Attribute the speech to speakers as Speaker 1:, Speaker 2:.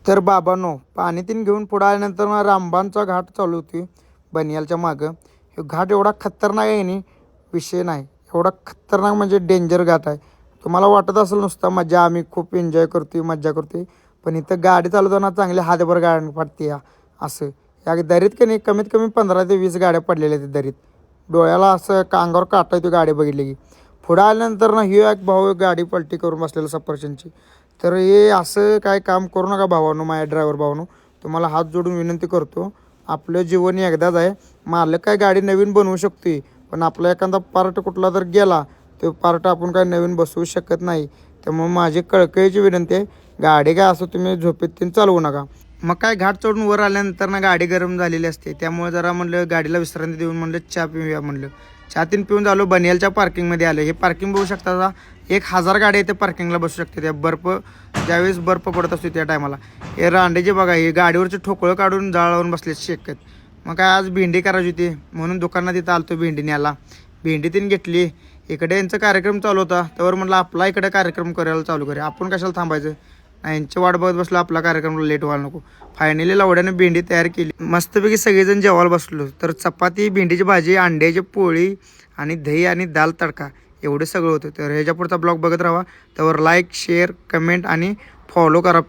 Speaker 1: तर बाबांनो पाणी तीन घेऊन पुढं आल्यानंतर मग रामबानचा घाट चालू होती बनियालच्या मागं. हे घाट एवढा खतरनाक आहे नी विषय नाही. एवढा खतरनाक म्हणजे डेंजर घाट आहे. तुम्हाला वाटत असेल नुसता मजा आम्ही खूप एन्जॉय करतोय मज्जा करतोय, पण इथं गाडी चालवताना चांगली हातभर गाडी फाटते या असं. या दरीत की नाही कमीत कमी 15 ते 20 गाड्या पडलेल्या आहेत दरीत. डोळ्याला असं अंगावर काटा येतो गाडी बघितली की. पुढं आल्यानंतर ना ही एक भाऊ गाडी पलटी करून बसलेला सफरचंदची. तर हे असं काय काम करू नका भावानो, माझ्या ड्रायव्हर भावानो. तुम्हाला हात जोडून विनंती करतो, आपलं जीवन एकदाच आहे. मालक काय गाडी नवीन बनवू शकतोय, पण आपला एखादा पार्ट कुठला जर गेला तो पार्ट आपण काय नवीन बसवू शकत नाही. त्यामुळे माझी कळकळीची विनंती आहे, गाडी काय असं तुम्ही झोपेत तीन चालवू नका. मग काय घाट चढून वर आल्यानंतर ना गाडी गरम झालेली असते, त्यामुळे जरा म्हणलं गाडीला विश्रांती देऊन म्हणलं चहा पिऊया म्हणलं. चहा तीन पिऊन झालो, बनियालच्या पार्किंगमध्ये आलं. हे पार्किंग बघू शकता का, 1000 गाड्या इथे पार्किंगला बसू शकते. त्या ज्यावेळेस बर्फ पडत असतो त्या टायमाला. हे रांडेचे बघा, हे गाडीवरचे ठोकळं काढून जाळावरून बसले शेकत. मग काय आज भेंडी करायची होती म्हणून दुकानात इथं आलतो भेंडी न्यायला. भेंडी तीन घेतली. इकडे यांचा कार्यक्रम चालू होता, त्यावर म्हटलं आपला इकडे कार्यक्रम करायला चालू करूया, आपण कशाला थांबायचं. यांची वाट बघत बसलो, आपला कार्यक्रम लेट व्हायला नको. फायनली लावड्याने भेंडी तयार केली. मस्तपैकी सगळेजण जेवायला बसलो. तर चपाती, भेंडीची भाजी, अंड्याची पोळी आणि दही आणि दाल तडका एवढं सगळं होतं. तर ह्याच्या पुढचा ब्लॉग बघत राहा. त्यावर लाईक, शेअर, कमेंट आणि फॉलो करा.